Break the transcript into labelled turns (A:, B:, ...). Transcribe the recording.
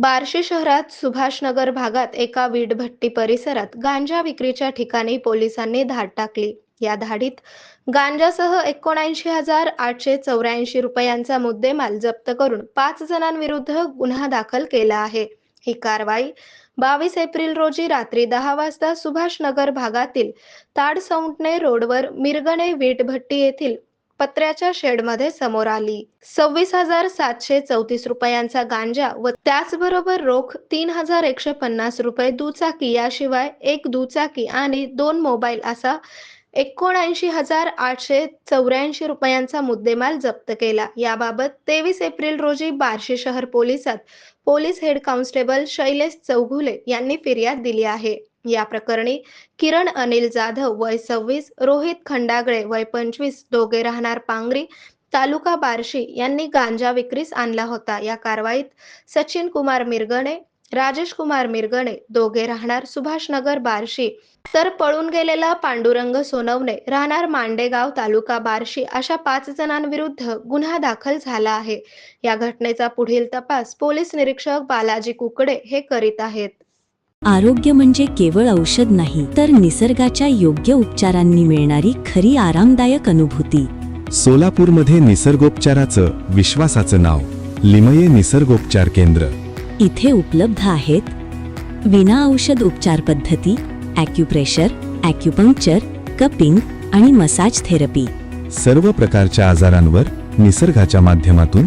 A: बार्शी शहरात सुभाषनगर भागात एका वीटभट्टी परिसरात गांजा विक्रीच्या ठिकाणी पोलिसांनी धाड टाकली. या धाडीत गांजासह 79,884 रुपयांचा मुद्देमाल जप्त करून 5 जणांविरुद्ध गुन्हा दाखल केला आहे. ही कारवाई 22 एप्रिल रोजी रात्री 10 वाजता सुभाषनगर भागातील ताडसौंटणे रोडवर मिरगणे वीटभट्टी येथील पत्र्याच्या शेडमध्ये समोर आली. 26,734 रुपयांचा गांजा व त्याचबरोबर रोख 3,150 रुपये, दुचाकी याशिवाय एक दुचाकी आणि 2 मोबाईल असा 79,884 रुपयांचा मुद्देमाल जप्त केला. याबाबत 23 एप्रिल रोजी बार्शी शहर पोलिसात police head constable Shailesh Chougule यांनी फिर्याद दिली आहे. या प्रकरणी किरण अनिल जाधव वय 26, रोहित खंडागळे वय 25 दोघे राहणार पांगरी तालुका बार्शी यांनी गांजा विक्रीस आणला होता. या कारवाईत सचिन कुमार मिरगणे, राजेश कुमार मिरगणे दोघे राहणार सुभाषनगर बार्शी तर पळून गेलेला पांडुरंग सोनवणे राहणार मांडेगाव तालुका बार्शी अशा 5 जणांविरुद्ध गुन्हा दाखल झाला आहे. या घटनेचा पुढील तपास पोलीस निरीक्षक बालाजी कुकडे हे करीत आहेत.
B: आरोग्य म्हणजे केवळ औषध नाही, तर निसर्गाच्या योग्य उपचारांनी मिळणारी खरी आरामदायक अनुभूती.
C: सोलापूरमध्ये निसर्गोपचाराचं विश्वासाचं नाव लिमये निसर्गोपचार केंद्र.
B: इथे उपलब्ध आहेत विना औषध उपचार पद्धती, ॲक्युप्रेशर, ॲक्युपंक्चर, कपिंग आणि मसाज थेरपी.
C: सर्व प्रकारच्या आजारांवर निसर्गाच्या माध्यमातून